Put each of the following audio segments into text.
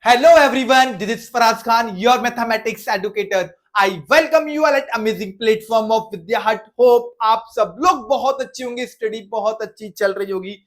Hello everyone, this is Faraz Khan, your mathematics educator. I welcome you all at amazing platform of Vidya Hut. Hope आप सब लोग बहुत अच्छे होंगे, study बहुत अच्छी चल रही होगी।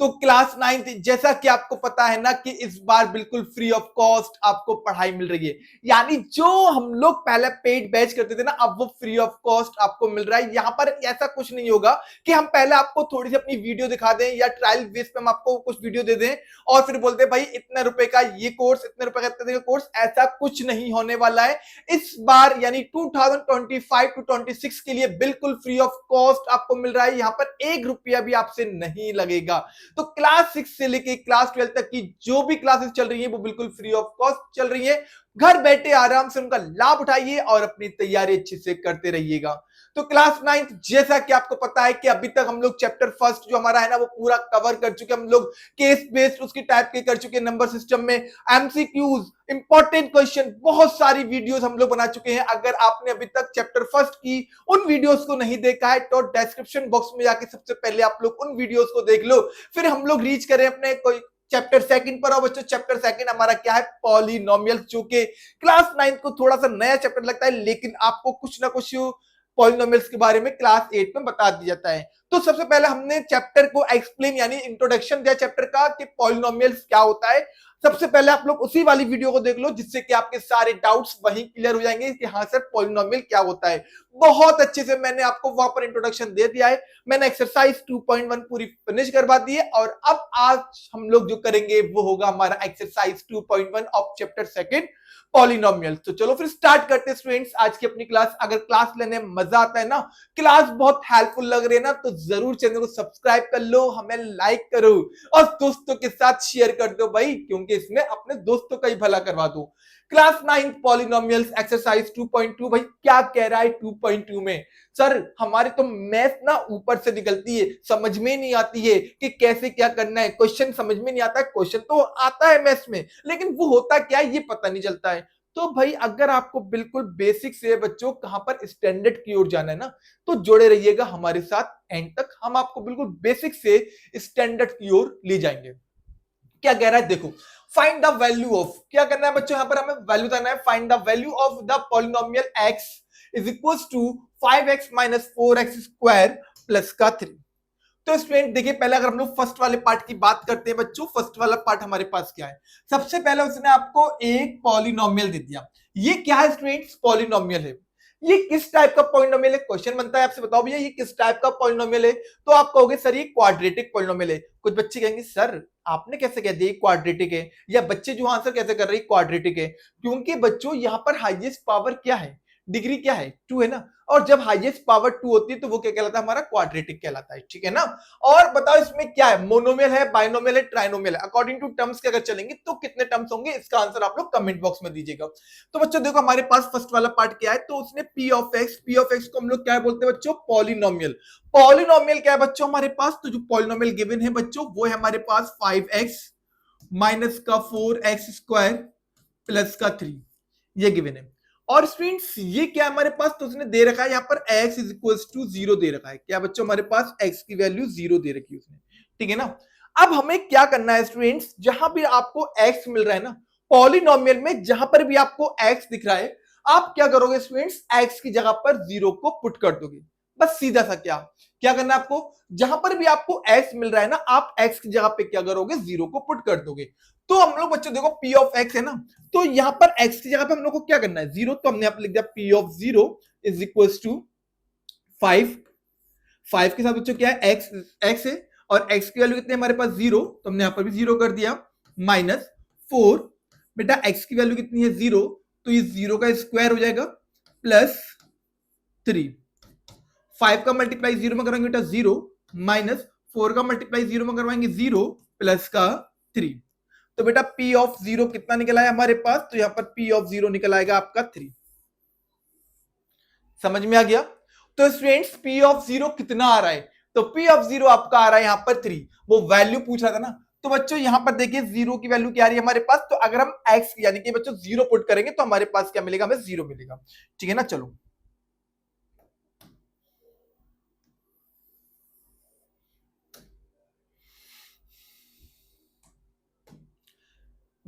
तो क्लास 9th जैसा कि आपको पता है ना कि इस बार बिल्कुल फ्री ऑफ कॉस्ट आपको पढ़ाई मिल रही है। यानी जो हम लोग पहले पेड बैच करते थे ना, अब वो फ्री ऑफ कॉस्ट आपको मिल रहा है। यहाँ पर ऐसा कुछ नहीं होगा कि हम पहले आपको थोड़ी सी अपनी वीडियो दिखा दें या ट्रायल बेस पे हम आपको कुछ वीडियो दे दें और फिर बोलते भाई इतने रुपए का ये कोर्स, इतने रुपए का इतने का कोर्स। ऐसा कुछ नहीं होने वाला है इस बार। यानी 2025 टू 26 के लिए बिल्कुल फ्री ऑफ कॉस्ट आपको मिल रहा है। यहाँ पर एक रुपया भी आपसे नहीं लगेगा। तो क्लास 6 से लेके क्लास 12 तक की जो भी क्लासेस चल रही है वो बिल्कुल फ्री ऑफ कॉस्ट चल रही है। घर बैठे आराम से उनका लाभ उठाइए और अपनी तैयारी अच्छे से करते रहिएगा। तो क्लास 9th जैसा कि आपको पता है कि अभी तक हम लोग चैप्टर फर्स्ट जो हमारा है ना वो पूरा कवर कर चुके। हम लोग केस बेस्ड उसकी टाइप के कर चुके, नंबर सिस्टम में एमसीक्यूज, इंपॉर्टेंट क्वेश्चन, बहुत सारी वीडियोस हम लोग बना चुके हैं। अगर आपने अभी तक चैप्टर फर्स्ट की उन वीडियोस को नहीं देखा है तो डिस्क्रिप्शन बॉक्स में जाके सबसे पहले आप लोग उन वीडियोस को देख लो, फिर हम लोग रीच करें अपने कोई चैप्टर सेकंड पर। और बच्चों चैप्टर सेकंड हमारा क्या है, पॉलिनोमियल्स, जो कि क्लास 9th को थोड़ा सा नया चैप्टर लगता है, लेकिन आपको कुछ ना कुछ पॉलिनोमियल्स के बारे में क्लास 8 में बता दिया जाता है। तो सबसे पहले हमने चैप्टर को एक्सप्लेन यानी इंट्रोडक्शन दिया चैप्टर का कि पॉलिनोमियल्स क्या होता है। सबसे पहले आप लोग उसी वाली वीडियो को देख लो जिससे कि आपके सारे डाउट्स वहीं क्लियर हो जाएंगे कि हाँ सर पॉलिनोमियल क्या होता है। बहुत अच्छे से मैंने आपको वहां पर इंट्रोडक्शन दे दिया है। मैंने एक्सरसाइज 2.1 पूरी फिनिश करवा दी है और अब आज हम लोग जो करेंगे वो होगा हमारा exercise 2.1 of chapter second, polynomial. तो चलो फिर स्टार्ट करते हैं स्टूडेंट्स आज की अपनी क्लास। अगर क्लास लेने में मजा आता है ना, क्लास बहुत हेल्पफुल लग रही है ना, तो जरूर चैनल को सब्सक्राइब कर लो, हमें लाइक करो और दोस्तों के साथ शेयर कर दो भाई, क्योंकि इसमें अपने दोस्तों का ही भला करवा दो। Class 9 polynomials exercise 2.2। भाई क्या कह रहा है 2.2 में? सर हमारी तो मैथ ना ऊपर से निकलती है, समझ में नहीं आती है कि कैसे क्या करना है। क्वेश्चन समझ में नहीं आता है, क्वेश्चन तो आता है मैथ्स में लेकिन वो होता क्या है ये पता नहीं चलता है। तो भाई अगर आपको बिल्कुल बेसिक से बच्चों कहां पर स्टैंडर्ड की ओर जाना है ना, तो जुड़े रहिएगा हमारे साथ एंड तक। हम आपको बिल्कुल बेसिक से स्टैंडर्ड की ओर ले जाएंगे। क्या कह रहा है देखो, फाइंड द वैल्यू ऑफ, क्या करना है बच्चों, यहां पर हमें वैल्यू देना है। Find the value of the polynomial x is equal to 5x minus 4x square plus का 3। तो स्टूडेंट देखिए, पहले अगर हम लोग फर्स्ट वाले पार्ट की बात करते हैं बच्चों, फर्स्ट वाला पार्ट हमारे पास क्या है। सबसे पहले उसने आपको एक पॉलिनोमियल दे दिया। ये क्या है स्टूडेंट्स? पॉलिनोमियल है। ये किस टाइप का पॉलिनोमियल है? क्वेश्चन बनता है आपसे, बताओ भैया ये किस टाइप का पॉलिनोमियल है? तो आप कहोगे सर ये क्वाड्रेटिक पॉलिनोमियल है। कुछ बच्चे कहेंगे सर आपने कैसे कह दिया क्वाड्रेटिक है, या बच्चे जो आंसर कैसे कर रहे हैं क्वाड्रेटिक है? क्योंकि बच्चों यहां पर हाईएस्ट पावर क्या है, डिग्री क्या है, 2 है ना। और जब हाईएस्ट पावर 2 होती है तो वो क्या कहलाता है, हमारा क्वाड्रेटिक कहलाता है, ठीक है ना। और बताओ इसमें क्या है, मोनोमियल है, बाइनोमियल है, ट्राइनोमियल है? अकॉर्डिंग टू टर्म्स के अगर चलेंगे तो कितने टर्म्स होंगे, इसका आंसर आप लोग कमेंट बॉक्स में दीजिएगा। तो बच्चों देखो हमारे पास फर्स्ट वाला पार्ट क्या है, तो उसने पी ऑफ एक्स को हम लोग क्या बोलते हैं बच्चों, पॉलिनोमियल। पॉलिनोमियल क्या है बच्चों हमारे पास, तो जो पॉलिनोमियल गिवन है बच्चों वो है हमारे पास 5x माइनस का 4x स्क्वायर प्लस का 3, ये गिवन है। और स्टूडेंट्स ये क्या हमारे पास, तो उसने दे रखा है यहाँ पर x इज इक्वल टू 0 दे रखा है। क्या बच्चों हमारे पास x की वैल्यू 0 दे रखी है उसने, ठीक है ना। अब हमें क्या करना है स्टूडेंट्स, जहां भी आपको x मिल रहा है ना पॉलिनोमियल में, जहां पर भी आपको x दिख रहा है, आप क्या करोगे स्टूडेंट्स, x की जगह पर 0 को पुट कर दोगे। बस सीधा सा क्या क्या करना है आपको, जहां पर भी आपको x मिल रहा है ना, आप x की जगह पे क्या करोगे, 0 को पुट कर दोगे। तो हम लोग बच्चों देखो p ऑफ x है ना, तो यहां पर x की जगह पे हम लोग को क्या करना है, 0। तो हमने यहां पर लिख दिया p of 0 is equal to 5। 5 के साथ बच्चों क्या है, x है और x की वैल्यू कितनी है हमारे पास 0, तो हमने यहां पर भी 0 कर दिया। माइनस 4, बेटा x की वैल्यू कितनी है 0, तो ये 0 का स्क्वायर हो जाएगा प्लस 3। 5 का मल्टीप्लाई 0 में करेंगे बेटा 0, माइनस 4 का मल्टीप्लाई 0 में करवाएंगे 0 प्लस का 3। तो बेटा P ऑफ 0 कितना निकल आया हमारे पास, तो यहां पर P ऑफ 0 निकल आएगा आपका 3। समझ में आ गया? तो स्टूडेंट्स P ऑफ 0 कितना आ रहा है, तो P ऑफ 0 आपका आ रहा है यहां पर 3। वो वैल्यू पूछ रहा था ना, तो बच्चों यहां पर देखिए 0 की वैल्यू क्या आ रही है हमारे पास, तो अगर हम x यानी कि बच्चों 0 पुट करेंगे तो हमारे पास क्या मिलेगा, हमें 0 मिलेगा, ठीक है ना। चलो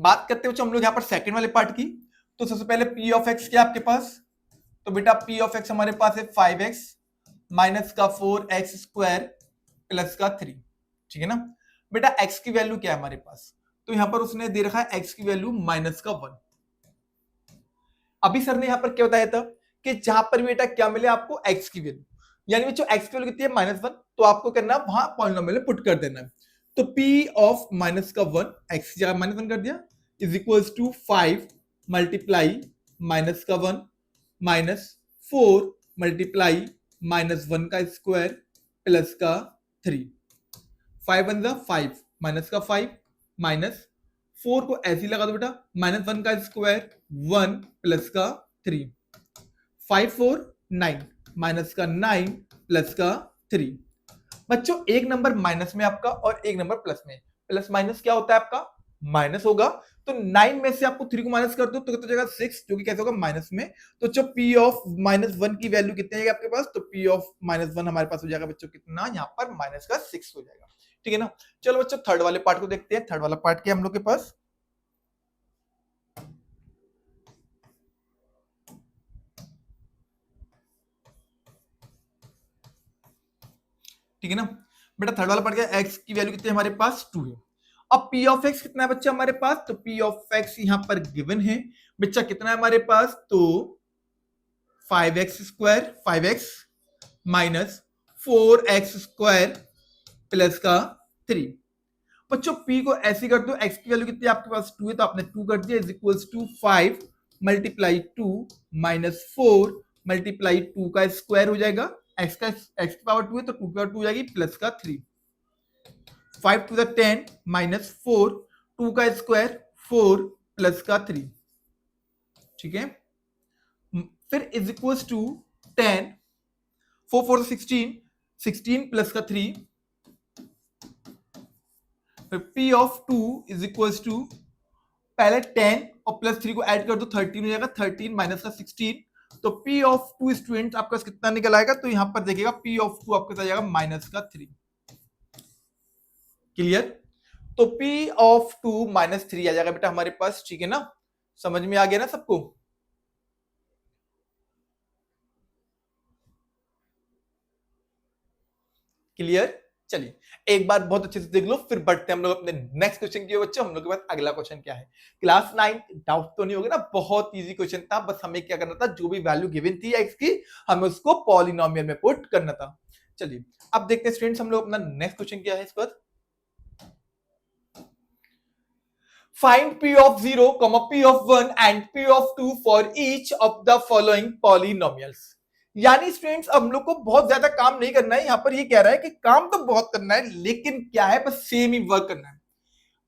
बात करते हुए हम लोग यहाँ पर सेकंड वाले पार्ट की। तो सबसे पहले पी ऑफ एक्स क्या आपके पास, तो बेटा पी ऑफ एक्स हमारे पास है 5x माइनस का 4x स्क्वायर प्लस का 3, ठीक है ना। बेटा x की वैल्यू क्या है हमारे पास, तो यहां पर उसने दे रखा है x की वैल्यू माइनस का 1। अभी सर ने यहां पर क्या बताया था कि जहां पर बेटा क्या मिले आपको x की वैल्यू, यानी बच्चों x की वैल्यू कितनी है -1, तो आपको करना है वहां पॉलिनोमियल में पुट कर देना है। तो p ऑफ माइनस का 1 x की जगह -1 कर दिया is equals to 5 multiply minus का 1 माइनस 4 मल्टीप्लाई -1 का स्क्वायर प्लस का 3। 5 वन जा 5 माइनस का 5 माइनस 4 को ऐसे ही लगा दो बेटा, -1 का स्क्वायर 1 प्लस का 3, 5 4 9 माइनस का 9 प्लस का 3। बच्चों एक नंबर माइनस में आपका और एक नंबर प्लस में, प्लस माइनस क्या होता है आपका माइनस होगा। तो 9 में से आपको 3 को माइनस कर दो तो कितना जाएगा 6, जो कि कैसे होगा माइनस में। तो जो p ऑफ -1 की वैल्यू कितनी आएगी आपके पास, तो p ऑफ -1 हमारे पास हो जाएगा बच्चों कितना, यहाँ पर माइनस का 6 हो जाएगा, ठीक है ना। चलो बच्चों थर्ड वाले पार्ट को देखते हैं। थर्ड वाला पार्ट क्या है हम लोग के पास, ठीक है ना। बेटा थर्ड वाला पार्ट क्या है, x की वैल्यू कितनी है हमारे पास 2 है। अब p ऑफ x कितना है बच्चा हमारे पास, तो p ऑफ x यहां पर गिवन है बच्चा कितना है हमारे पास, तो 5x square 5x minus 4x square plus का 3। बच्चों p को ऐसे कर दो, x की वैल्यू कितनी है आपके पास 2 है, तो आपने 2 कर दिया is equals to 5 multiply 2 minus 4 multiply 2 का स्क्वायर हो जाएगा, x की पावर 2 है तो 2 की पावर 2 हो जाएगी प्लस का 3। 5 टू द 10 माइनस 4 2 का स्क्वायर 4 प्लस का 3, ठीक है। फिर इज इक्वल्स टू 10 4 4 16 16 प्लस का 3। फिर p of 2 is equals to पहले 10 और प्लस 3 को ऐड कर दो 13 हो जाएगा, 13 माइनस का 16। तो p ऑफ 2 स्टूडेंट आपका कितना निकल आएगा, तो यहां पर देखिएगा p ऑफ 2 आपका आ जाएगा माइनस का 3। क्लियर, तो p ऑफ 2 माइनस 3 आ जाएगा बेटा हमारे पास, ठीक है ना। समझ में आ गया ना सबको। क्लियर, चलिए एक बार बहुत अच्छे से देख लो, फिर बढ़ते हैं हम लोग अपने नेक्स्ट क्वेश्चन की ओर। बच्चों हम लोग के पास अगला क्वेश्चन क्या है, क्लास 9 डाउट तो नहीं होगा ना, बहुत इजी क्वेश्चन था। बस हमें क्या करना था, जो भी वैल्यू गिवन थी एक्स की हमें उसको पॉलिनोमियल में पुट करना था। चलिए अब देखते हैं स्टूडेंट्स हम लोग अपना नेक्स्ट क्वेश्चन क्या है इस पर। Find p of 0, p of 1 and p of 2 for each of the following polynomials। यानी स्टूडेंट्स हम लोग को बहुत ज्यादा काम नहीं करना है, यहां पर ये कह रहा है कि काम तो बहुत करना है लेकिन क्या है बस सेम ही वर्क करना है।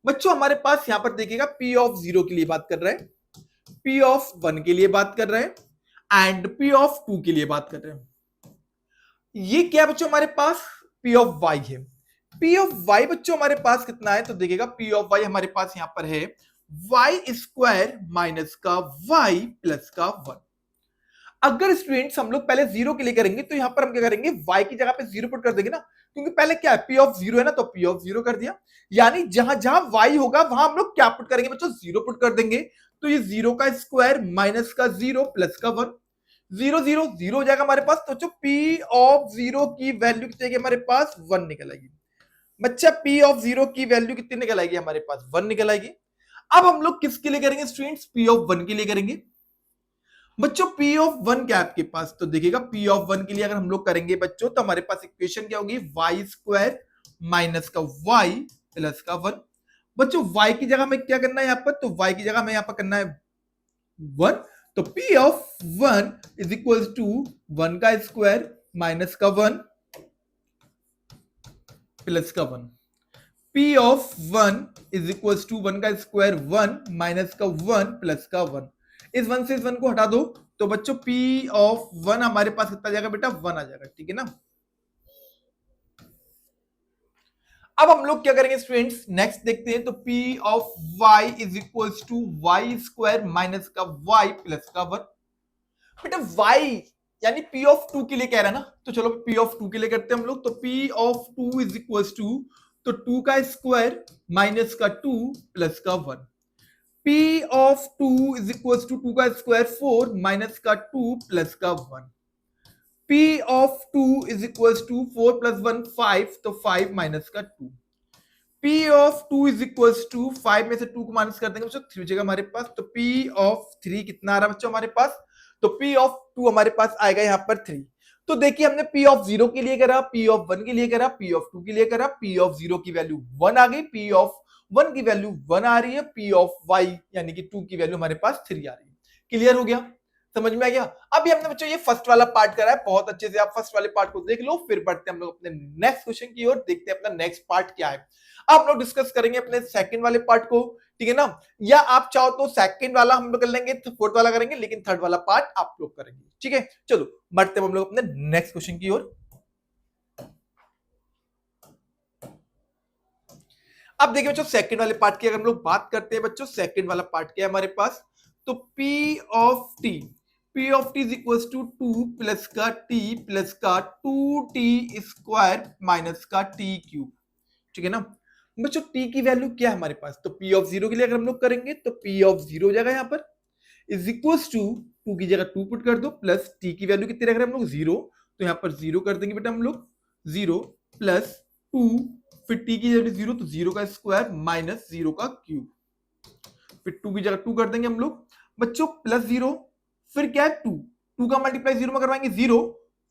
बच्चों हमारे पास यहां पर देखिएगा p ऑफ 0 के लिए बात कर रहा है, p ऑफ 1 के लिए बात कर रहा है एंड p ऑफ 2 के लिए बात कर रहे हैं। ये क्या बच्चों हमारे पास p ऑफ y है। p ऑफ y बच्चों हमारे पास कितना है, तो देखिएगा p ऑफ y हमारे पास यहां पर है y स्क्वायर माइनस का y प्लस का 1। अगर स्टूडेंट्स हम लोग पहले 0 के लिए करेंगे तो यहां पर हम क्या करेंगे, y की जगह पे 0 पुट कर देंगे ना, क्योंकि पहले क्या है p ऑफ 0 है ना, तो p ऑफ 0 कर दिया। यानी जहां जहां y होगा वहां हम लोग क्या पुट करेंगे बच्चों, 0 पुट कर देंगे। तो ये 0 का स्क्वायर माइनस का 0 प्लस का 1, 0 0 0 हो जाएगा हमारे पास। तो जो p ऑफ 0 की वैल्यू कितनी आएगी हमारे पास 1 निकल आएगी। बच्चा p ऑफ 0 की वैल्यू कितनी निकल आएगी हमारे पास 1 निकल आएगी। अब हम लोग किसके लिए करेंगे स्टूडेंट्स, p ऑफ 1 के लिए करेंगे। बच्चों p ऑफ 1 क्या है आपके पास, तो देखिएगा p ऑफ 1 के लिए अगर हम लोग करेंगे बच्चों तो हमारे पास इक्वेशन क्या होगी, y स्क्वायर माइनस का y प्लस का 1। बच्चों y की जगह में क्या करना है यहाँ पर, तो y की जगह में यहाँ पर करना है 1। तो p of 1 is equal to 1 का स्क्वायर माइनस का 1 प्लस का 1। p of 1 is equal to 1 का स्क्वायर 1 माइनस का 1 प्लस का 1। इस 1 से इस 1 को हटा दो तो बच्चों p ऑफ 1 हमारे पास कितना आ जाएगा बेटा 1 आ जाएगा, ठीक है ना। अब हम लोग क्या करेंगे स्टूडेंट्स, नेक्स्ट देखते हैं। तो p of y is equal to y square minus का y प्लस का 1। बेटा y यानी p ऑफ 2 के लिए कह रहा है ना, तो चलो p ऑफ 2 के लिए करते हैं हम लोग। तो p of 2 is equal to, तो 2 का स्क्वायर माइनस का 2 प्लस का 1। P of 2 is equal to 2 का स्क्वायर 4 माइनस का 2 प्लस का 1। P of 2 is equal to 4 plus 1 5, तो 5 माइनस का 2। P of 2 is equal to 5 में से 2 को माइनस कर देंगे बच्चों 3 बचेगा हमारे पास। तो P ऑफ 3 कितना आ रहा है बच्चों हमारे पास? तो P ऑफ 2 हमारे पास आएगा यहाँ पर 3। तो देखिए हमने P ऑफ 0 के लिए करा, P ऑफ 1 के लिए करा, P ऑफ 2 के लिए करा। P ऑफ 0 की वैल्यू 1 आ गई, P ऑफ 1 की वैल्यू 1 आ रही है, P ऑफ y यानी कि 2 की वैल्यू हमारे पास 3 आ रही है। क्लियर हो गया? समझ में आ गया? अभी हमने बच्चों ये फर्स्ट वाला पार्ट करा है, बहुत अच्छे से आप फर्स्ट वाले पार्ट को देख लो, फिर बढ़ते हैं हम लोग अपने नेक्स्ट क्वेश्चन की ओर, देखते हैं अपना नेक्स्ट पार्ट क्या है। अब हम लोग डिस्कस करेंगे अपने सेकंड वाले पार्ट को, ठीक है ना? या आप चाहो तो सेकंड वाला हम लोग कर लेंगे, फोर्थ वाला करेंगे, लेकिन थर्ड वाला पार्ट आप लोग करेंगे, ठीक है? चलो बढ़ते हैं हम लोग अपने नेक्स्ट क्वेश्चन की ओर। अब देखिए बच्चों सेकंड वाले पार्ट की अगर हम लोग बात करते हैं बच्चों, सेकंड वाला पार्ट क्या है हमारे पास? तो P of T, P of T is equal to 2 plus का T प्लस का 2T स्क्वायर माइनस का T क्यूब, ठीक है ना बच्चों? T की वैल्यू क्या है हमारे पास? तो P ऑफ 0 के लिए अगर हम लोग करेंगे तो P ऑफ 0 हो जाएगा यहाँ पर इज इक्वल टू 2 की जगह 2 पुट कर दो, प्लस T की वैल्यू कितनी रख रहे हैं हम लोग? 0, तो यहाँ पर 0 कर देंगे बेटा हम लोग, 0 प्लस 2, फिर T की जगह 0 तो 0 का स्क्वायर माइनस 0 का क्यूब, फिर 2 की जगह 2 कर देंगे हम लोग बच्चों, प्लस 0, फिर क्या है 2 का मल्टीप्लाई 0 में करवाएंगे 0,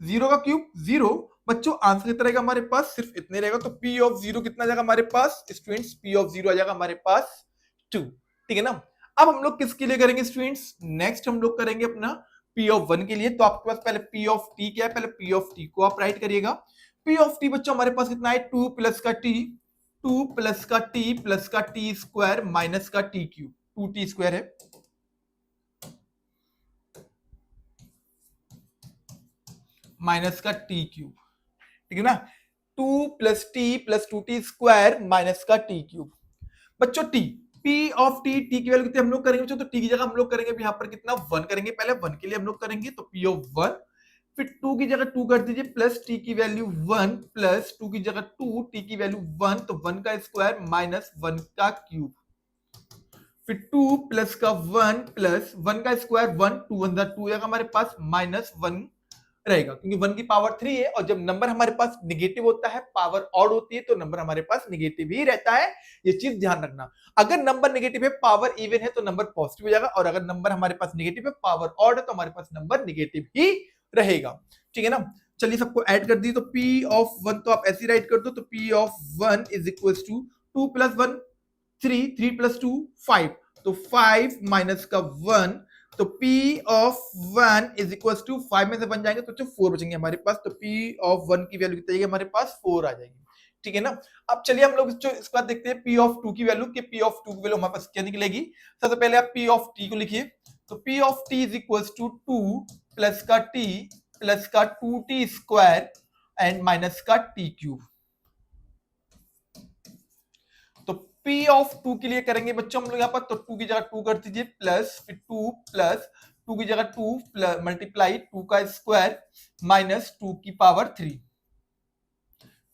0 का क्यूब 0 बच्चों। आंसर कितना रहेगा हमारे पास? सिर्फ इतने रहेगा। तो P ऑफ 0 कितना जाएगा हमारे पास स्टूडेंट्स? P ऑफ 0 आ जाएगा हमारे पास 2, ठीक है ना? अब हम लोग किसके लिए करेंगे स्टूडेंट्स? नेक्स्ट हम लोग करेंगे अपना P ऑफ 1 के लिए। तो आपके पास पहले P ऑफ T क्या है? पहले P ऑफ T को आप राइट करिएगा। P ऑफ T बच्चों हमारे पास कितना है? 2 प्लस का T, 2 प्लस का T प्लस का T स्क्वायर माइनस का T क्यूब, 2T स्क्वायर है माइनस का T क्यूब, ठीक है ना? 2 plus T plus 2T square minus का T क्यूब बच्चों। T, P of T, T की वैल्यू कितनी हम लोग करेंगे बच्चों? तो T की जगह हम लोग करेंगे यहाँ पर कितना? 1 करेंगे, पहले 1 के लिए हम लोग करेंगे तो P ऑफ 1, फिर 2 की जगह 2 कर दीजिए, प्लस T की वैल्यू 1 प्लस 2 की जगह 2, T की वैल्यू 1, तो 1 का स्क्वायर माइनस 1 का क्यूब, फिर 2 प्लस का 1 प्लस 1 का स्क्वायर 1, 2 1 2 आएगा हमारे पास माइनस 1 रहेगा, क्योंकि 1 की पावर 3 है और जब नंबर हमारे पास निगेटिव होता है, पावर ऑड होती है, तो नंबर हमारे पास निगेटिव ही रहता है। ये चीज ध्यान रखना। अगर नंबर निगेटिव है, पावर इवन है, तो नंबर पॉजिटिव हो जाएगा, और अगर नंबर हमारे पास निगेटिव है, पावर ऑड है, तो हमारे पास नंबर निगेटिव ही रहेगा, ठीक है ना? चलिए सबको ऐड कर दी, तो P ऑफ 1 तो आप ऐसे राइट कर दो, तो P of 1 is equal to 2 plus 1 3, 3 plus 2 5, तो 5 माइनस का 1, तो P of 1 is equal to 5 में से 1 जाएंगे तो 4 बचेंगे हमारे पास, तो P ऑफ 1 की वैल्यू कितनी आएगी हमारे पास? 4 आ जाएगी, ठीक है ना? अब चलिए हम लोग इसके बाद देखते हैं P ऑफ 2 की वैल्यू, कि P ऑफ 2 की वैल्यू हमारे पास क्या निकलेगी। सबसे पहले आप P ऑफ T को लिखिए, तो P of T is equal to 2 plus का T प्लस का 2T स्क्वायर एंड माइनस का T क्यूब। तो P ऑफ 2 के लिए करेंगे बच्चों हम लोग यहाँ पर, तो 2 की जगह 2 कर दीजिए, प्लस फिर 2 प्लस 2 की जगह 2 प्लस मल्टीप्लाई 2 का स्क्वायर माइनस 2 की पावर 3,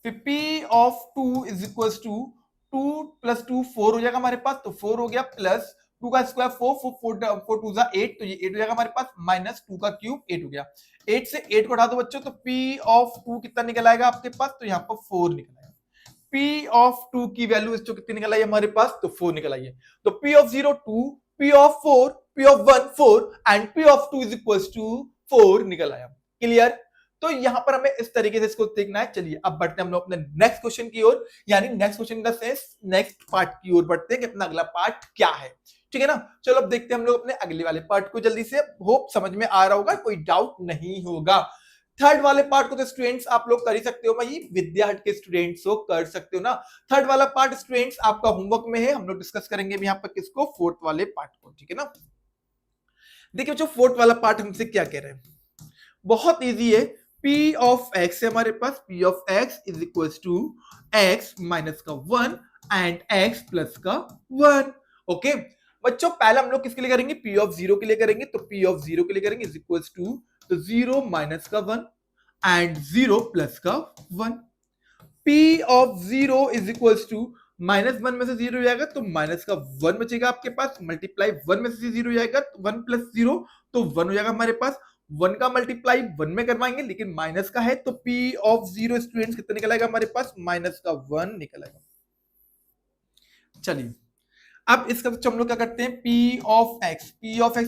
फिर P of 2 is equal to 2 plus 2 4 हो जाएगा हमारे पास, तो 4 हो गया, प्लस 2 का स्क्वायर 4 2 8, तो ये 8 हो जाएगा हमारे पास, माइनस 2 का क्यूब 8 हो गया। 8 से 8 को हटा दो बच्चों, तो P ऑफ 2 कितना निकल आएगा आपके पास? तो यहाँ पर 4 निकल आएगा। P ऑफ 2 की वैल्यू इसको कितनी निकल आई हमारे पास? तो 4 निकल आई है। तो P of 0 2, P of 4, P of 1 4 and P of 2 is equal to 4 निकल आया। क्लियर? तो यहां पर हमें इस तरीके से इसको देखना है। चलिए अब बढ़ते हैं हम लोग अपने नेक्स्ट क्वेश्चन की ओर, यानी नेक्स्ट क्वेश्चन का सेंस नेक्स्ट पार्ट की ओर बढ़ते हैं कि अपना अगला पार्ट क्या है, ठीक है ना? चलो अब देखते हैं हम लोग अपने अगले वाले पार्ट को जल्दी से। होप समझ में आ रहा होगा, कोई डाउट नहीं होगा। थर्ड वाले पार्ट को तो स्टूडेंट्स आप लोग कर ही सकते हो, भाई विद्या हट के स्टूडेंट्स हो, कर सकते हो ना। थर्ड वाला पार्ट स्टूडेंट्स आपका होमवर्क में है, हम लोग डिस्कस करेंगे यहाँ पर किसको? फोर्थ वाले पार्ट को, ठीक है ना? देखिए बच्चों फोर्थ वाला पार्ट हमसे क्या कह रहे हैं, बहुत इजी है। P ऑफ x है हमारे पास, P of x is equal to x minus का 1 एंड x प्लस का 1। ओके बच्चों पहले हम लोग किसके लिए करेंगे? P ऑफ 0 के लिए करेंगे, तो P ऑफ 0 के लिए करेंगे इज इक्वल टू, तो 0 माइनस का 1 एंड 0 प्लस का 1। P of 0 is equal to -1 में से 0 जाएगा तो माइनस का 1 बचेगा आपके पास, मल्टीप्लाई 1 में से 0 जाएगा तो 1 प्लस 0 तो 1 हो जाएगा हमारे पास। 1 का मल्टीप्लाई 1 में करवाएंगे लेकिन माइनस का है तो P ऑफ 0 स्टूडेंट्स कितना निकल आएगा हमारे पास, माइनस का 1 निकल आएगा। चलिए अब इसका हम लोग क्या करते हैं, P ऑफ x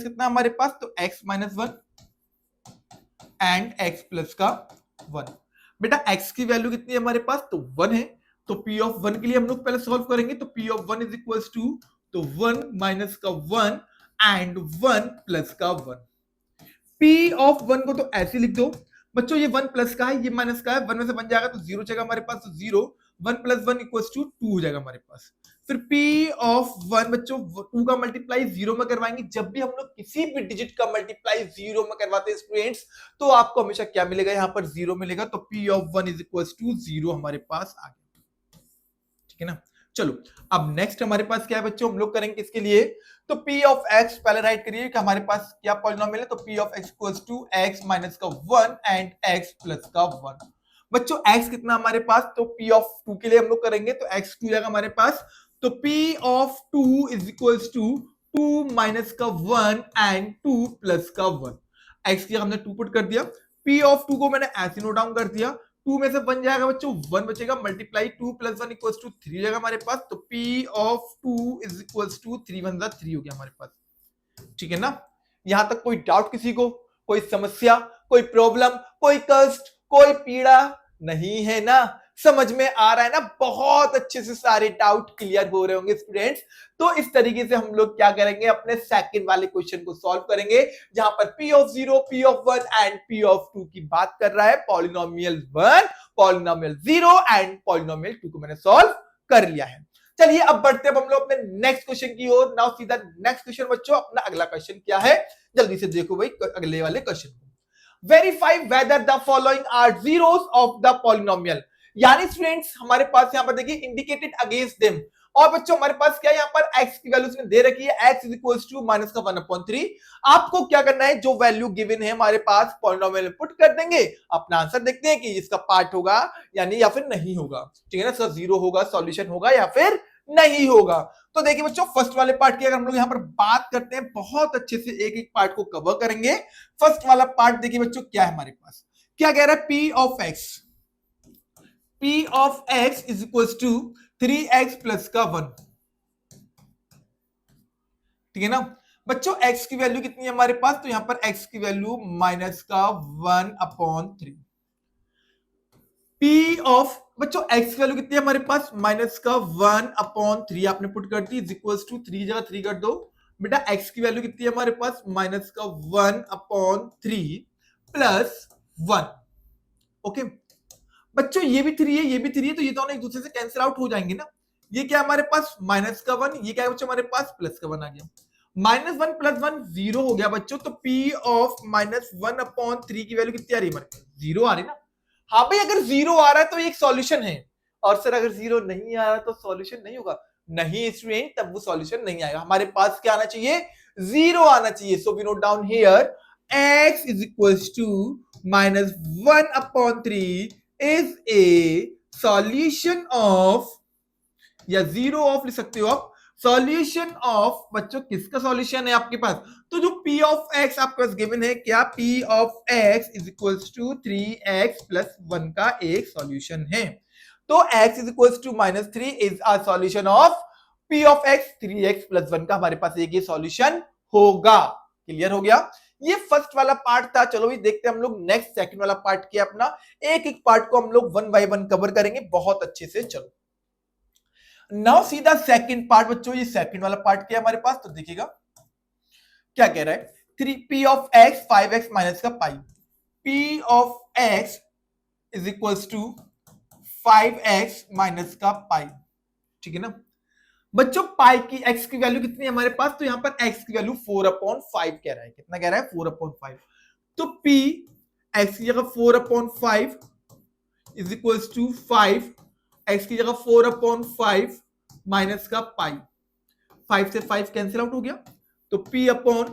कितना हमारे पास, तो x minus 1 and x plus का 1। बेटा x की वैल्यू कितनी है हमारे पास, तो 1 है, तो P ऑफ 1 के लिए हम लोग पहले सॉल्व करेंगे, तो P of 1 is equals to, तो 1 माइनस का 1 एंड 1 प्लस का 1। P ऑफ 1 को तो ऐसे लिख दो बच्चों, ये 1 प्लस का है, ये माइनस का है, 1 में से बन जाएगा तो 0 जाएगा हमारे पास, तो 0 1 प्लस 1 इक्वल्स टू 2 हो जाएगा हमारे पास। फिर P ऑफ 1 बच्चों 2 का मल्टीप्लाई 0 में करवाएंगे। जब भी हम लोग किसी भी डिजिट का मल्टीप्लाई 0 में करवाते हैं स्टूडेंट्स, तो आपको हमेशा क्या मिलेगा, यहां पर 0 मिलेगा, तो P of 1 is equals to 0 हमारे पास आ गया। ठीक है ना। चलो अब नेक्स्ट हमारे पास क्या है बच्चों, हम लोग करेंगे इसके लिए, तो P ऑफ x पहले राइट करिए कि हमारे पास क्या पॉलिनोमियल है, तो P of x equals to x minus का 1 एंड x प्लस का 1। बच्चों x कितना हमारे पास, तो P ऑफ 2 के लिए हम लोग करेंगे तो x 2 जाएगा हमारे पास, तो P of 2 is equals to 2 minus का 1 एंड 2 प्लस का 1। x की हमने 2 पुट कर दिया, P ऑफ 2 को मैंने ऐसे नोट डाउन कर दिया, 2 में से बन जाएगा बच्चों 1 बचेगा, मल्टीप्लाई 2 प्लस 1 इक्वल्स टू 3 जाएगा हमारे पास, तो P of 2 is equals to 3 1 3 हो गया हमारे पास। ठीक है ना। यहां तक कोई डाउट किसी को, कोई समस्या, कोई प्रॉब्लम, कोई कष्ट, कोई पीड़ा नहीं है ना, समझ में आ रहा है ना, बहुत अच्छे से सारे डाउट क्लियर हो रहे होंगे स्टूडेंट्स। तो इस तरीके से हम लोग क्या करेंगे, अपने सेकंड वाले क्वेश्चन को सॉल्व करेंगे, जहां पर P of 0, P of 1 and P of 2 की बात कर रहा है। पॉलिनोमियल 1, पॉलिनोमियल 0 एंड पॉलिनोमियल 2 को मैंने सॉल्व कर लिया है। चलिए अब बढ़ते हैं हम लोग अपने नेक्स्ट क्वेश्चन की ओर। नाउ सीधा नेक्स्ट क्वेश्चन बच्चों, अपना अगला क्वेश्चन क्या है, जल्दी से देखो भाई अगले वाले क्वेश्चन को। Verify whether the following are zeros of the polynomial. यानी स्टूडेंट्स हमारे पास यहां पर देखिए इंडिकेटेड अगेंस्ट देम, और बच्चों हमारे पास क्या है, यहाँ पर x की वैल्यू दे रखी है, x is equals to minus का 1/3। आपको क्या करना है, जो वैल्यू गिवन है हमारे पास पॉलिनोमियल में पुट कर देंगे, अपना आंसर देखते हैं कि इसका पार्ट होगा यानी या फिर नहीं होगा। ठीक है ना, इसका 0 होगा, सॉल्यूशन होगा या फिर नहीं होगा। तो देखिए बच्चों फर्स्ट वाले पार्ट की अगर हम लोग यहाँ पर बात करते हैं, बहुत अच्छे से एक एक पार्ट को कवर करेंगे। फर्स्ट वाला पार्ट देखिए बच्चों क्या है हमारे पास, क्या कह रहा है, P of x, P of x is equals to 3x plus का 1। ठीक है ना बच्चों, x की वैल्यू कितनी है हमारे पास, तो यहां पर x की वैल्यू माइनस का 1/3। P ऑफ बच्चों x की वैल्यू कितनी है हमारे पास, माइनस का 1/3 आपने पुट कर दी, इज इक्वल्स टू 3 जगह 3 कर दो। बेटा x की वैल्यू कितनी है हमारे पास, माइनस का 1/3 प्लस 1। ओके बच्चों ये भी 3 है, ये भी 3 है, तो ये दोनों एक दूसरे से कैंसिल आउट हो जाएंगे ना। ये क्या है हमारे पास, माइनस का 1, ये क्या है बच्चों हमारे पास, प्लस का 1 आ गया। -1 प्लस 1 0 हो गया बच्चों, तो P ऑफ -1/3 की वैल्यू कितनी आ रही है हमारे पास, 0 आ रही ना। हाँ भाई अगर 0 आ रहा है तो ये एक सॉल्यूशन है, और सर अगर 0 नहीं आ रहा तो सॉल्यूशन नहीं होगा, नहीं स्टूडेंट तब वो सॉल्यूशन नहीं आएगा। हमारे पास क्या आना चाहिए, 0 आना चाहिए। So we note down here x is equals to -1/3 is a solution of, या 0 ऑफ लिख सकते हो आप, सॉल्यूशन ऑफ बच्चों किसका सॉल्यूशन है आपके पास, तो जो P ऑफ x आपके पास गिवन है, क्या P of x is equals to 3x plus 1 का एक सॉल्यूशन है। तो x is equals to -3 is a solution of P of x, 3x plus 1 का हमारे पास एक ये सॉल्यूशन होगा। क्लियर हो गया, ये फर्स्ट वाला पार्ट था। चलो भी देखते हैं हम लोग नेक्स्ट सेकंड वाला पार्ट किया अपना, एक एक पार्ट को हम लोग 1 बाय 1 कवर करेंगे बहुत अच्छे से। चलो नाउ सीधा सेकंड पार्ट बच्चों, ये सेकंड वाला पार्ट क्या है हमारे पास, तो देखिएगा क्या कह रहा है, 3p of x 5x minus का pi, p of x is equals to 5x minus का पाई। ठीक है ना बच्चों, पाई की x की वैल्यू कितनी है हमारे पास, तो यहां पर x की वैल्यू 4/5 कह रहा है, कितना कह रहा है 4/5। तो p x की जगह 4/5 इज इक्वल्स टू 5, x की जगह 4/5 माइनस का पाई, 5 से 5 कैंसिल आउट हो गया, तो p upon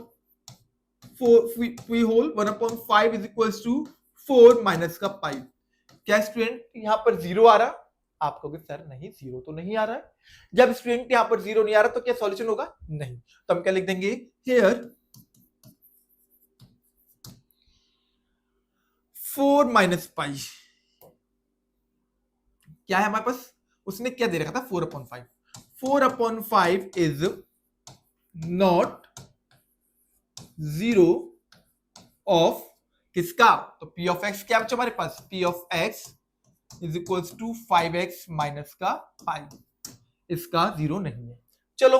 4 whole 1/5 is equals to 4 minus का पाई। क्या स्टूडेंट यहां पर 0 आ रहा, आप कहोगे सर नहीं जीरो तो नहीं आ रहा है। जब स्टूडेंट यहाँ पर जीरो नहीं आ रहा तो क्या सॉल्यूशन होगा? नहीं। तो हम क्या लिख देंगे, हियर 4 माइनस पाई, क्या है हमारे पास, उसने क्या दे रखा था 4/5। 4/5 इज नॉट जीरो ऑफ किसका, तो p ऑफ x क्या बच्चों हमारे पास, p of x is equal to 5x minus का पाई, इसका जीरो नहीं है। चलो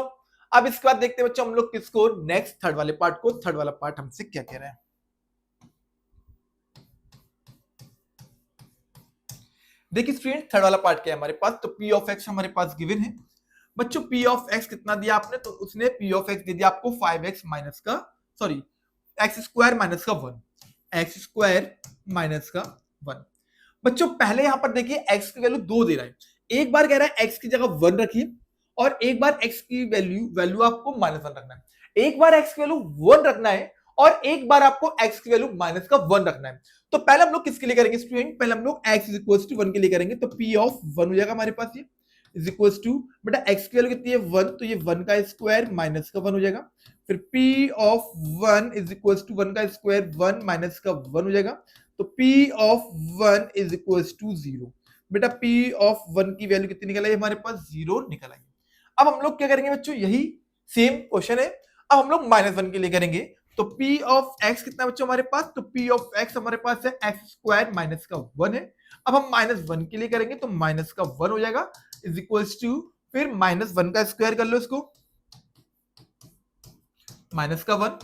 अब इसके बाद देखते हैं बच्चों हम लोग किसको, नेक्स्ट थर्ड वाले पार्ट को। थर्ड वाला पार्ट हमसे क्या कह रहा है, देखिए स्टूडेंट थर्ड वाला पार्ट क्या है हमारे पास, तो p ऑफ x हमारे पास गिवन है बच्चों। p ऑफ x कितना दिया आपने, तो उसने p ऑफ x दे दिया आपको 5x माइनस का, सॉरी x स्क्वायर माइनस का 1, x स्क्वायर माइनस का 1। बच्चों पहले यहां पर देखिए x की वैल्यू 2 दे रहा है, एक बार कह रहा है x की जगह 1 रखिए और एक बार x की वैल्यू वैल्यू आपको -1 रखना है। एक बार x की वैल्यू 1 रखना है और एक बार आपको x की वैल्यू माइनस का 1 रखना है। तो पहले हम लोग किसके लिए करेंगे स्टूडेंट, पहले हम लोग x इज इक्वल टू 1 के लिए करेंगे, तो p ऑफ 1 हो जाएगा हमारे पास, ये इज इक्वल टू, बेटा x की वैल्यू कितनी है 1, तो ये 1 का स्क्वायर माइनस का 1 हो जाएगा। फिर p of 1 is equal to 1 का स्क्वायर 1 माइनस का 1 हो जाएगा, तो p of 1 is equal to 0। बेटा p ऑफ 1 की वैल्यू कितनी निकल आई हमारे पास, 0 निकल आई। अब हम लोग क्या करेंगे बच्चों, यही सेम क्वेश्चन है, अब हम लोग -1 के लिए करेंगे, तो p ऑफ x कितना बच्चों हमारे पास, तो p ऑफ x हमारे पास है x स्क्वायर माइनस का 1 है। अब हम -1 के लिए करेंगे तो माइनस का 1 हो जाएगा इज इक्वल टू, फिर -1 का स्क्वायर कर लो इसको, माइनस का 1,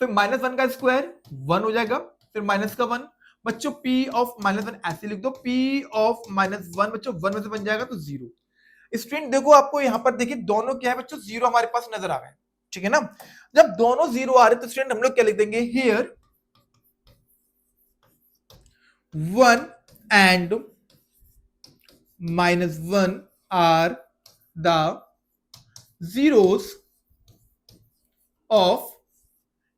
फिर -1 का स्क्वायर 1 हो जाएगा, फिर माइनस का 1। बच्चों p ऑफ -1 ऐसे लिख दो, p ऑफ -1 बच्चों 1 में से बन जाएगा तो 0। स्टूडेंट देखो आपको यहां पर देखिए दोनों क्या है बच्चों, 0 हमारे पास नजर आ रहे हैं, ठीक है ना। जब दोनों 0 आ रहे हैं तो स्टूडेंट हम लोग क्या लिख देंगे, here 1 and -1 are the zeros of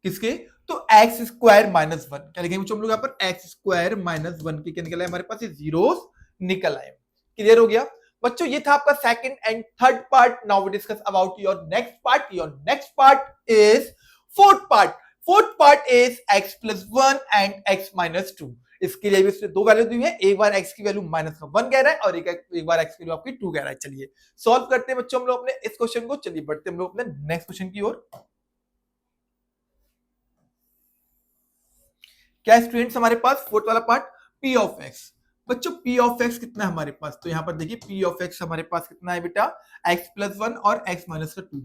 किसके, तो x स्क्वायर माइनस 1, क्या लिखेंगे बच्चों हम लोग यहाँ पर, x स्क्वायर माइनस 1 की क्या निकल आए हमारे पास, ये जीरोस निकल आए। क्लियर हो गया बच्चों, ये था आपका second and third part. Now we discuss about your next part. Your next part is fourth part. Fourth part is x plus 1 and x minus 2। इसके लिए भी इसने दो वैल्यू दी है, एक बार x की वैल्यू -1 कह रहा है और एक बार x की वैल्यू आपकी 2 कह रहा है। चलिए सॉल्व करते हैं बच्चों हम लोग अपने इस क्वेश्चन को। चलिए बढ़ते हम लोग अपने नेक्स्ट क्वेश्चन की ओर। क्या स्टूडेंट्स हमारे पास फोर्थ वाला पार्ट, p ऑफ x। बच्चों p ऑफ x कितना है हमारे पास, तो यहां पर देखिए p ऑफ x हमारे पास कितना है बेटा, x प्लस 1 और x माइनस का 2,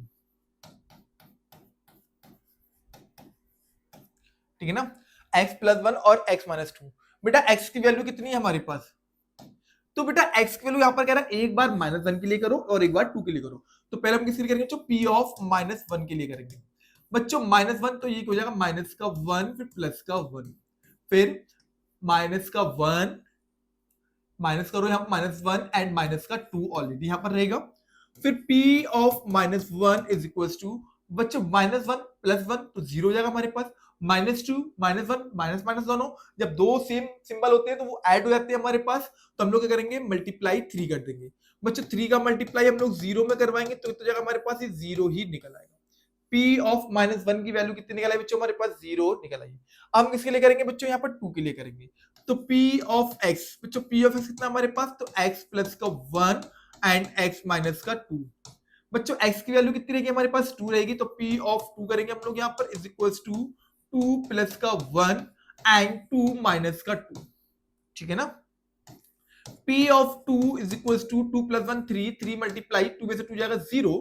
ठीक है ना, x प्लस 1 और x माइनस 2। बेटा x की वैल्यू कितनी है हमारे पास, तो बेटा x की वैल्यू यहां पर कह रहा है एक बार -1 के लिए करो और एक बार 2 के लिए करो। तो पहले हम किसके लिए करेंगे, p ऑफ -1 के लिए करेंगे। बच्चों -1 तो ये हो जाएगा माइनस का 1 फिर प्लस का 1, फिर माइनस का 1 माइनस करो यहाँ -1 एंड माइनस का 2 ऑलरेडी यहाँ पर रहेगा। फिर p of -1 is equal to, बच्चों -1 प्लस 1 तो 0 हो जाएगा हमारे पास, -2 -1 माइनस माइनस दोनों जब दो सेम सिंबल होते हैं तो वो ऐड हो जाते हैं हमारे पास। तो हम लोग क्या करेंगे, मल्टीप्लाई 3 कर देंगे। बच्चों 3 का मल्टीप्लाई हम लोग 0 में करवाएंगे तो जगह हमारे पास ये 0 ही निकल आएगा। p ऑफ -1 की वैल्यू कितनी निकल आई बच्चों, हमारे पास 0 निकल आई। अब हम किसके लिए करेंगे बच्चों, यहाँ पर 2 के लिए करेंगे। तो p ऑफ x, बच्चों p ऑफ x कितना हमारे पास, तो x प्लस का 1 एंड x माइनस का 2। बच्चों x की वैल्यू कितनी रहेगी हमारे पास, 2 रहेगी, तो p ऑफ 2 करेंगे हम लोग यहाँ पर इज इक्वल्स टू 2 प्लस का 1 एंड 2 माइनस का 2, ठीक है ना। p of 2 is equals to 2 plus 1 3, 3 multiply 2 में से 2 जाएगा 0,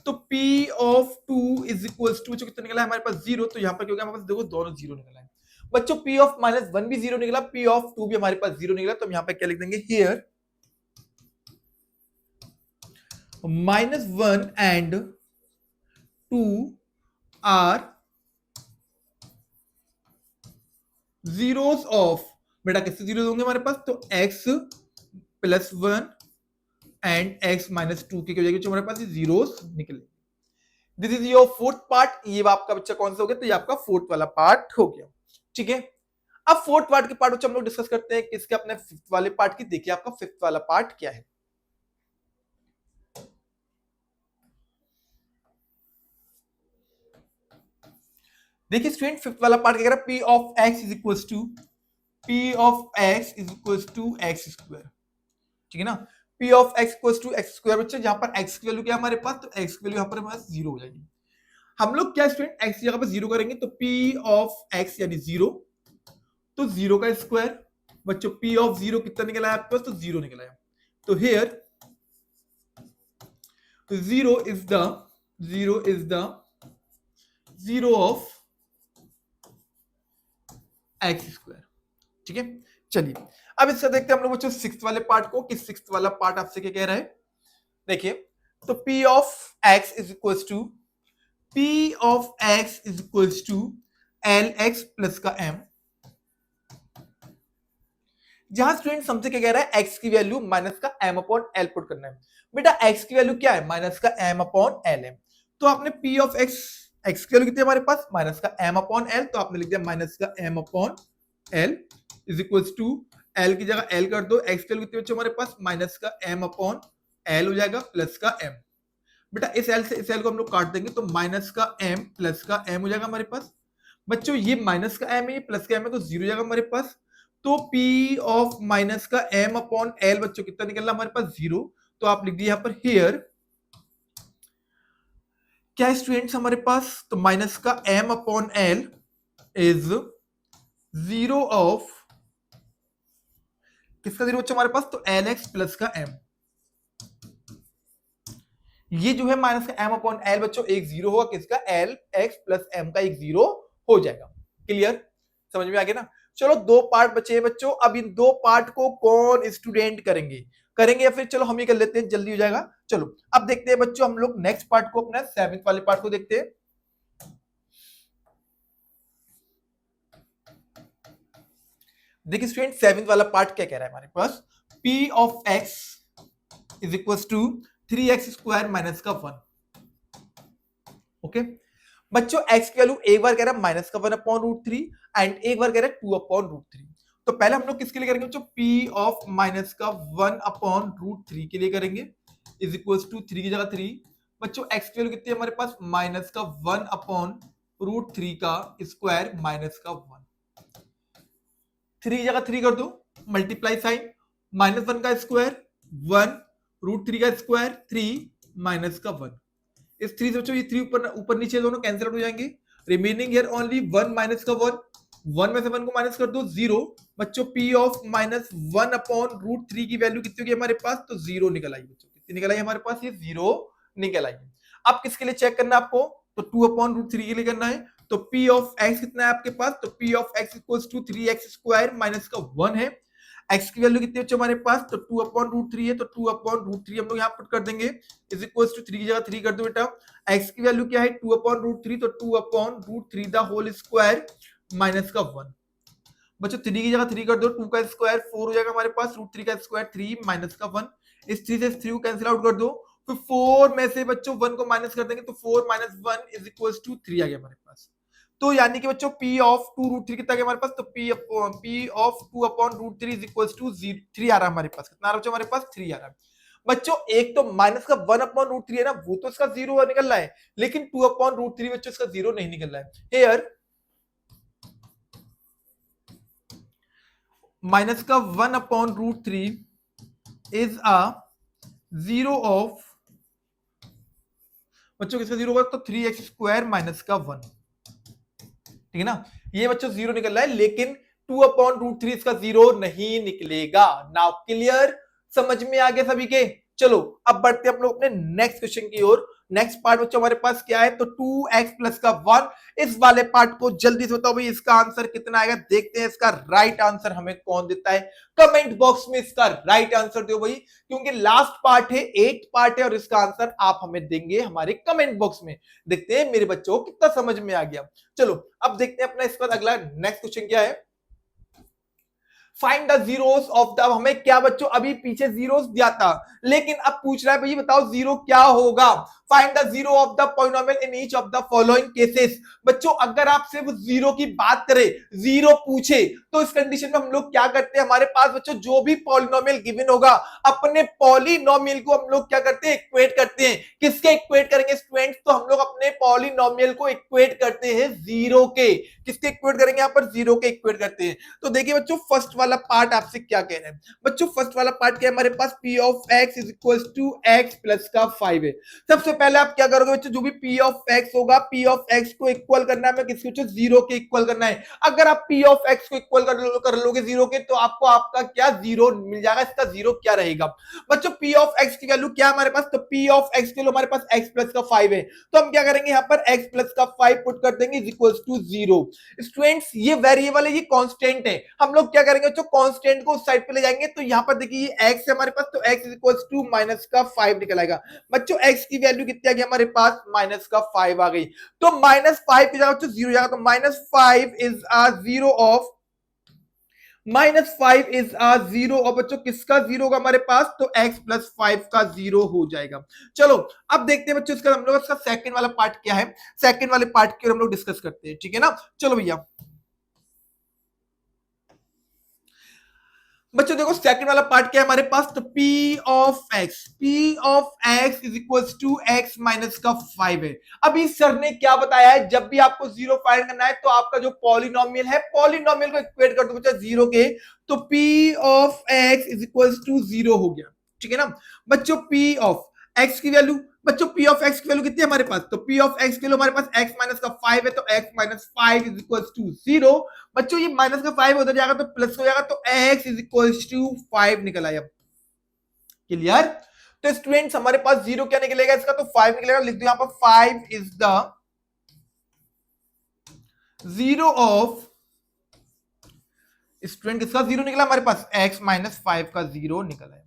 तो p of 2 is equals to बच्चों कितना निकला है हमारे पास 0, तो यहाँ पर क्या हो गया हमारे पास, देखो दोनों 0 निकला है। बच्चों p ऑफ -1 भी 0 निकला, p ऑफ 2 भी हमारे पास 0 निकला, तो हम यहाँ पे क्या लिख देंगे, here -1 and 2 are zeros of, बेटा किससे जीरो होंगे हमारे पास, तो x plus 1 and x minus 2 की वजह से हमारे पास ये जीरोस निकले। This is your fourth part. ये आपका बच्चा कौन सा हो गया, तो ये आपका फोर्थ वाला पार्ट हो गया, ठीक है। अब फोर्थ पार्ट के पार्ट हम लोग डिस्कस करते हैं किसके, अपने फिफ्थ वाले पार्ट की। देखिए आपका फिफ्थ वाला पार्ट क्या है। देखिए स्टूडेंट फिफ्थ वाला पार्ट क्या कह रहा है, p of x is equal to x square, ठीक है ना। p of x equal to x square बच्चों, जहां पर x की वैल्यू क्या है हमारे पास, तो x की वैल्यू यहाँ पर हमारे पास 0 हो जाएगी। हम लोग क्या स्टूडेंट x की जगह पर 0 करेंगे, तो p ऑफ x यानी 0, तो 0 का स्क्वायर बच्चों, p ऑफ 0 कितना निकला है आपके पास, तो 0 निकला है। तो here 0 is the 0 of x square, ठीक है। चलिए अब इससे देखते हैं हम लोग बच्चों सिक्स्थ वाले पार्ट को, कि सिक्स्थ वाला पार्ट आपसे क्या कह रहा है। देखिए तो p of x is equal to L x plus का m, जहां स्टूडेंट हमसे क्या कह रहा है, x की वैल्यू माइनस का m अपॉन एल पुट करना है। बेटा x की वैल्यू क्या है, माइनस का m अपॉन एल है, तो आपने p ऑफ x, x की वैल्यू कितनी है हमारे पास, माइनस का m अपॉन एल, तो आपने लिख दिया माइनस का m upon L is equal to, L की जगह एल कर दो, x की वैल्यू कितनी बच्चों हमारे पास, माइनस का m अपॉन एल हो जाएगा प्लस का m। बेटा इस एल से इस एल को हम लोग काट देंगे, तो माइनस का m प्लस का m हो जाएगा हमारे पास। बच्चों ये माइनस का m है, ये प्लस का m है, तो 0 हो जाएगा हमारे पास। तो p ऑफ माइनस का m अपॉन एल बच्चों कितना निकलना हमारे पास, 0। तो आप लिख दिए यहां पर हियर क्या स्टूडेंट्स हमारे पास, तो माइनस का m upon L is 0 of किसका 0 बच्चों हमारे पास, तो एल एक्स प्लस का m। ये जो है माइनस का m अपॉन एल बच्चों एक 0 होगा, किसका, एल एक्स प्लस m का एक 0 हो जाएगा। क्लियर, समझ में आ गया ना। चलो दो पार्ट बचे हैं बच्चों, अब इन दो पार्ट को कौन स्टूडेंट करेंगे या फिर चलो हम ही कर लेते हैं, जल्दी हो जाएगा। चलो अब देखते हैं बच्चों हम लोग नेक्स्ट पार्ट को, अपना सेवेंथ वाले पार्ट को देखते हैं। देखिए स्टूडेंट सेवेंथ वाला पार्ट क्या कह रहा है हमारे पास, p of x is equal to 3x square minus का 1। ओके बच्चों x की वैल्यू एक बार कह रहा है माइनस का 1 अपॉन रूट 3 एंड एक बार कह रहा है 2 अपॉन रूट 3। तो पहले हम लोग किसके लिए करेंगे बच्चों, p ऑफ माइनस का 1 अपॉन रूट 3 के लिए करेंगे, इज इक्वल टू 3 की जगह 3। बच्चों x की वैल्यू कितनी है हमारे पास, माइनस का 1 अपॉन रूट 3 का स्क्वायर माइनस का 1। 3 की जगह 3 कर दो, मल्टीप्लाई साइन, माइनस 1 का स्क्वायर 1, रूट 3 का स्क्वायर 3 माइनस का 1। इस 3 से बच्चों ये 3 ऊपर ऊपर नीचे दोनों कैंसिल आउट हो जाएंगे, रिमेनिंग हियर ओनली 1 माइनस का 1, 1 में से 1 को माइनस कर दो 0। बच्चों p of minus 1 upon root 3 की वैल्यू कितनी होगी हमारे पास, तो 0 निकल आई बच्चों, कितनी निकल आई हमारे पास, ये 0 निकल आई। अब किसके लिए चेक करना है आपको, तो 2 अपॉन रूट 3 के लिए करना है। तो p ऑफ x कितना है आपके पास, तो p of x equals to 3x square minus का 1 है। x की वैल्यू कितनी बच्चों हमारे पास, तो 2 अपॉन रूट 3 है, तो 2 अपॉन रूट 3 हम लोग यहाँ पुट कर देंगे, इज इक्वल्स टू 3 की जगह 3 कर दो बेटा। x की वैल्यू क्या है, 2 अपॉन रूट 3, तो 2 upon root 3 the whole square minus का 1। बच्चों 3 की जगह 3 कर दो, 2 का स्क्वायर 4 हो जाएगा हमारे पास, रूट 3 का स्क्वायर 3 माइनस का 1। इस 3 से 3 को कैंसिल आउट कर दो, फिर 4 में से बच्चों 1 को माइनस कर देंगे, तो 4 माइनस 1 इज इक्वल्स टू 3 आ गया हमारे पास। तो यानी कि बच्चों p ऑफ 2 रूट 3 कितना गया हमारे पास, तो p of 2 upon root 3 is equals to 3 आ रहा है हमारे पास, कितना आ रहा है बच्चों हमारे पास, 3 आ रहा है। बच्चों एक तो माइनस का 1 अपॉन रूट 3 है ना, वो तो इसका 0 निकल रहा है, लेकिन 2 अपॉन रूट 3 बच्चों इसका 0 नहीं निकल रहा है। हियर माइनस का 1 upon root 3 is a 0 of बच्चों किसका 0 होगा, तो 3x स्क्वायर माइनस का 1, ठीक है ना। ये बच्चों 0 निकल रहा है, लेकिन 2 अपॉन रूट 3 इसका 0 नहीं निकलेगा। नाउ क्लियर, समझ में आ गया सभी के। चलो अब बढ़ते हैं हम लोग अपने नेक्स्ट क्वेश्चन की ओर। नेक्स्ट पार्ट बच्चों हमारे पास क्या है, तो 2x प्लस का 1। इस वाले पार्ट को जल्दी से बताओ भाई, इसका आंसर कितना आएगा, देखते हैं इसका राइट आंसर हमें कौन देता है। कमेंट बॉक्स में इसका राइट आंसर दो भाई, क्योंकि लास्ट पार्ट है, 8th पार्ट है, और इसका आंसर आप हमें देंगे हमारे कमेंट बॉक्स में। देखते हैं मेरे बच्चों कितना समझ में आ गया। चलो अब देखते हैं अपना इस पर अगला नेक्स्ट क्वेश्चन क्या है। Find the zeros of the, हमें क्या बच्चों अभी पीछे जीरोस दिया था, लेकिन अब पूछ रहा है भाई बताओ जीरो क्या होगा। Find the zero of the polynomial in each of the following cases. बच्चों अगर आप सिर्फ जीरो की बात करें, जीरो पूछे, तो इस कंडीशन में हम लोग क्या करते हैं, हमारे पास बच्चों जो भी पॉलिनोमियल गिवन होगा, अपने पॉलिनोमियल को हम लोग क्या करते हैं, इक्वेट करते हैं। किसके इक्वेट करेंगे स्टूडेंट्स, तो हम लोग अपने पॉलिनोमियल को इक्वेट करते हैं जीरो के। किसके इक्वेट करेंगे, यहाँ पर जीरो के इक्वेट करते हैं। तो देखिए बच्चों फर्स्ट वाला पार्ट आपसे क्या कह रहे हैं। बच्चों फर्स्ट वाला पार्ट क्या है, हमारे पास p of x is equal to x plus का 5 है। सबसे पहले आप क्या करोगे बच्चों, जो भी p ऑफ x होगा, p ऑफ x को इक्वल करना है, किसके बच्चों, जीरो के इक्वल करना है। अगर आप p ऑफ x को इक्वल कर लोगे जीरो के, तो आपको आपका क्या जीरो मिल जाएगा। इसका जीरो क्या रहेगा बच्चों, p ऑफ x की वैल्यू क्या हमारे पास, तो p ऑफ x के लिए हमारे पास x प्लस का 5 है, तो हम क्या करेंगे यहाँ पर x प्लस का 5 पुट कर देंगे is equal to zero. Students ये वेरिएबल है, ये कांस्टेंट है, हम लोग क्या करेंगे बच्चों, कांस्टेंट को उस साइड पे ले जाएंगे। तो यहाँ पर देखिए ये x है हमारे पास, तो x is equal to minus का 5 निकल आएगा। बच्चों x की वैल्यू कितनी आ गई हमारे पास, माइनस का 5 आ गई। तो माइनस 5 की जगह बच्चों जीरो जाएगा, तो minus 5 is a zero of, minus 5 is a zero. और बच्चों किसका जीरो होगा हमारे पास, तो x प्लस 5 का जीरो हो जाएगा। चलो अब देखते हैं बच्चों इसका हम लोग इसका सेकंड वाला पार्ट क्या है, सेकंड वाले पार्ट के हम लोग डिस्कस करते हैं, ठीक है ना। चलो भैया बच्चों देखो सेकंड वाला पार्ट क्या है हमारे पास, तो p of x is equal to x minus का 5 है। अभी सर ने क्या बताया है, जब भी आपको जीरो फाइंड करना है तो आपका जो पॉलिनोमियल है, पॉलिनोमियल को इक्वेट कर दो बच्चा जीरो के, तो p of x is equal to zero हो गया, ठीक है ना। बच्चों p ऑफ x की वैल्यू, बच्चों p ऑफ x की वैल्यू कितनी है हमारे पास, तो p ऑफ x के लिए हमारे पास x माइनस का 5 है, तो x minus 5 is equal to zero. बच्चों ये माइनस का 5 उधर जाएगा तो प्लस हो जाएगा, तो x इज इक्वल टू 5 निकल आया। क्लियर। तो स्टूडेंट्स हमारे पास जीरो क्या निकलेगा इसका, तो 5 निकलेगा। लिख दो यहाँ पर 5 is the zero of, student किसका जीरो निकला हमारे पास, x माइनस 5 का जीरो निकला है।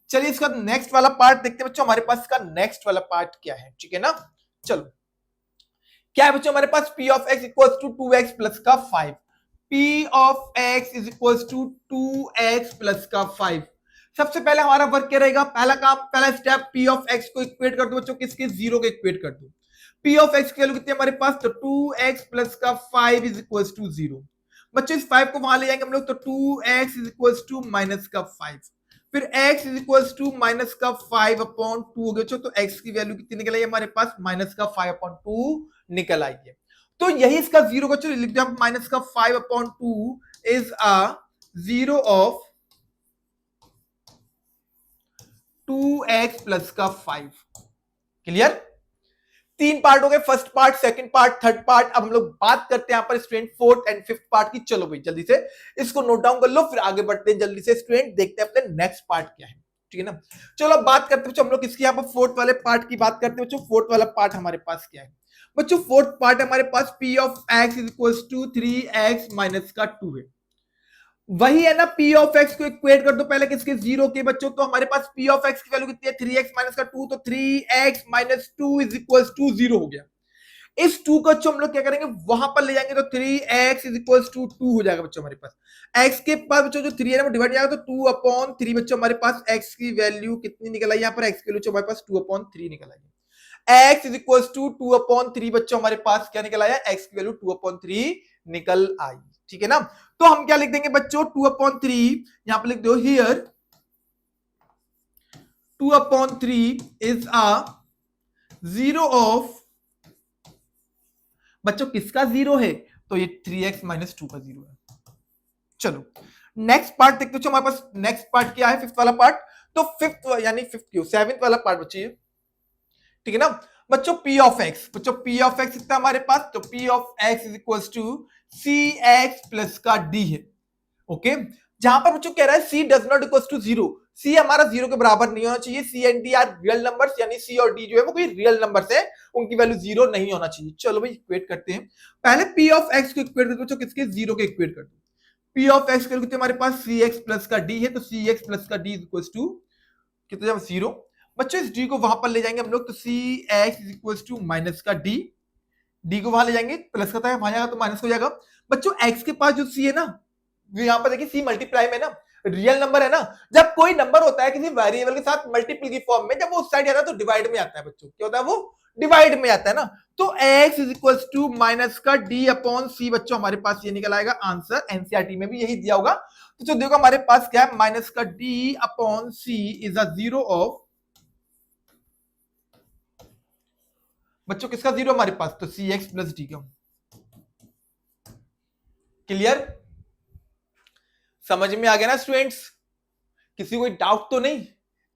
चलिए इसका नेक्स्ट वाला पार्ट देखते हैं बच्चों, हमारे पास इसका नेक्स्ट वाला पार्ट क्या है, ठीक है ना। चलो क्या है बच्चों हमारे पास, p of x equals to 2x plus का 5, p of x is equals to 2x plus का 5। सबसे पहले हमारा वर्क क्या रहेगा, पहला काम, पहला स्टेप, p ऑफ x को इक्वेट कर दो बच्चों, किसके, जीरो के इक्वेट कर दो। p ऑफ x की वैल्यू कितनी है हमारे पास, तो 2x प्लस का 5 इज इक्वल्स टू जीरो। बच्चों इस 5 को वहां ले जाएंगे हम लोग, तो 2x is equals to minus का 5, फिर x is equals to minus का 5 अपॉन 2 हो गया। तो x की वैल्यू कितनी निकल आई हमारे पास, माइनस का 5 अपॉन 2 निकल आई है। तो यही इसका जीरो का, चलो लिख दिया माइनस का 5 upon 2 is a zero of 2x plus का 5। क्लियर। तीन पार्ट हो गए, first part, second part, third part. अब हम लोग बात करते हैं यहाँ पर student fourth and fifth part की। चलो भाई जल्दी से इसको नोट डाउन कर लो, फिर आगे बढ़ते हैं जल्दी से स्टूडेंट, देखते हैं अपने नेक्स्ट पार्ट क्या है, ठीक है ना। चलो अब बात करते हैं हम लोग इसकी, यहाँ पर फोर्थ वाले पार्ट की बात करते हैं बच्चों। फोर्थ वाला पार्ट हमारे पास क्या है बच्चों, फोर्थ पार्ट हमारे पास p of x is equal to 3x minus का 2 है। वही है ना, p ऑफ x को इक्वेट कर दो पहले किसके, जीरो के बच्चों। तो हमारे पास p ऑफ x की वैल्यू कितनी है, 3x माइनस का 2, तो 3x minus 2 is equal to zero हो गया। इस 2 को हम लोग क्या करेंगे, वहां पर ले जाएंगे, तो 3x इज इक्वल टू 2 हो जाएगा बच्चों हमारे पास। x के पास बच्चों जो 3 है ना वो डिवाइड जाएगा, तो 2 अपॉन 3 बच्चों हमारे पास x की वैल्यू कितनी निकल आई, यहाँ पर x की वैल्यू हमारे पास 2 अपॉन 3 निकल आई। x is equal to 2 upon 3 बच्चों हमारे पास क्या निकल आया, x की वैल्यू 2 अपॉन 3 निकल आई, ठीक है ना। तो हम क्या लिख देंगे बच्चों, 2 अपॉन 3 यहां पर लिख दो, here 2 upon 3 is a zero of, बच्चों किसका जीरो है, तो ये 3x माइनस 2 का जीरो है। चलो नेक्स्ट पार्ट देखते हो हमारे पास, नेक्स्ट पार्ट क्या है, फिफ्थ वाला पार्ट। तो फिफ्थ यानी फिफ्थ क्यों, सेवेंथ वाला पार्ट बच्चे, ठीक है ना बच्चों। p ऑफ x, बच्चों p ऑफ x कितना हमारे पास, तो p of x is equal to cx plus का d है। ओके, जहां पर बच्चों कह रहा है c does not equal to zero, c हमारा जीरो के बराबर नहीं होना चाहिए। c and d are real numbers, यानी c और d जो है वो कोई रियल नंबर्स है, उनकी वैल्यू जीरो नहीं होना चाहिए। चलो भाई इक्वेट करते हैं, पहले p ऑफ x को इक्वेट कर दो बच्चों, किसके, जीरो के इक्वेट कर दो। p ऑफ x के लिए हमारे पास cx प्लस का d है, तो cx प्लस का d इज इक्वल टू कितना, जीरो। बच्चों इस d को वहां पर ले जाएंगे हम लोग, तो cx is equal to minus का d को वहां ले जाएंगे, प्लस का था वहां जाएगा तो माइनस हो जाएगा। बच्चों x के पास जो c है ना यहाँ पर देखिए सी मल्टीप्लाई में ना रियल नंबर है ना, जब कोई नंबर होता है किसी वेरिएबल के साथ मल्टीपल की फॉर्म में, जब वो उस साइड आता है तो डिवाइड में आता है बच्चों, क्या होता है वो डिवाइड में आता है ना। तो x is equal to minus का d अपॉन सी बच्चों, हमारे पास ये निकल आएगा आंसर, एनसीईआरटी में भी यही दिया होगा। तो जो देखो हमारे पास क्या है, माइनस का d upon C is a zero of बच्चों किसका जीरो हमारे पास, तो सी एक्स प्लस डी का। क्लियर, समझ में आ गया ना स्टूडेंट्स, किसी को डाउट तो नहीं।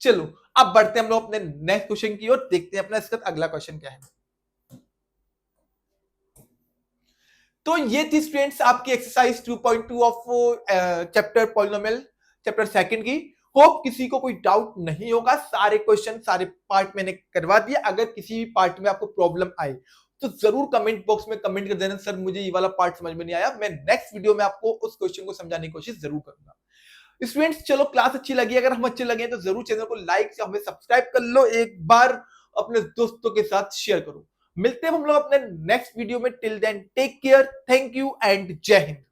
चलो अब बढ़ते हैं हम लोग अपने नेक्स्ट क्वेश्चन की ओर, देखते हैं अपना इसका अगला क्वेश्चन क्या है। तो ये थी स्टूडेंट्स आपकी exercise 2.2 of chapter polynomial, chapter second की। होप किसी को कोई डाउट नहीं होगा, सारे क्वेश्चन सारे पार्ट मैंने करवा दिया। अगर किसी भी पार्ट में आपको प्रॉब्लम आए तो जरूर कमेंट बॉक्स में कमेंट कर देना, सर मुझे ये वाला पार्ट समझ में नहीं आया, मैं नेक्स्ट वीडियो में आपको उस क्वेश्चन को समझाने की कोशिश जरूर करूंगा। स्टूडेंट्स चलो क्लास अच्छी लगी, अगर हम अच्छे लगे तो जरूर चैनल को लाइक से हमें सब्सक्राइब कर लो, एक बार अपने दोस्तों के साथ शेयर करो। मिलते हैं हम लोग अपने नेक्स्ट वीडियो में, till then take care, thank you and Jai Hind.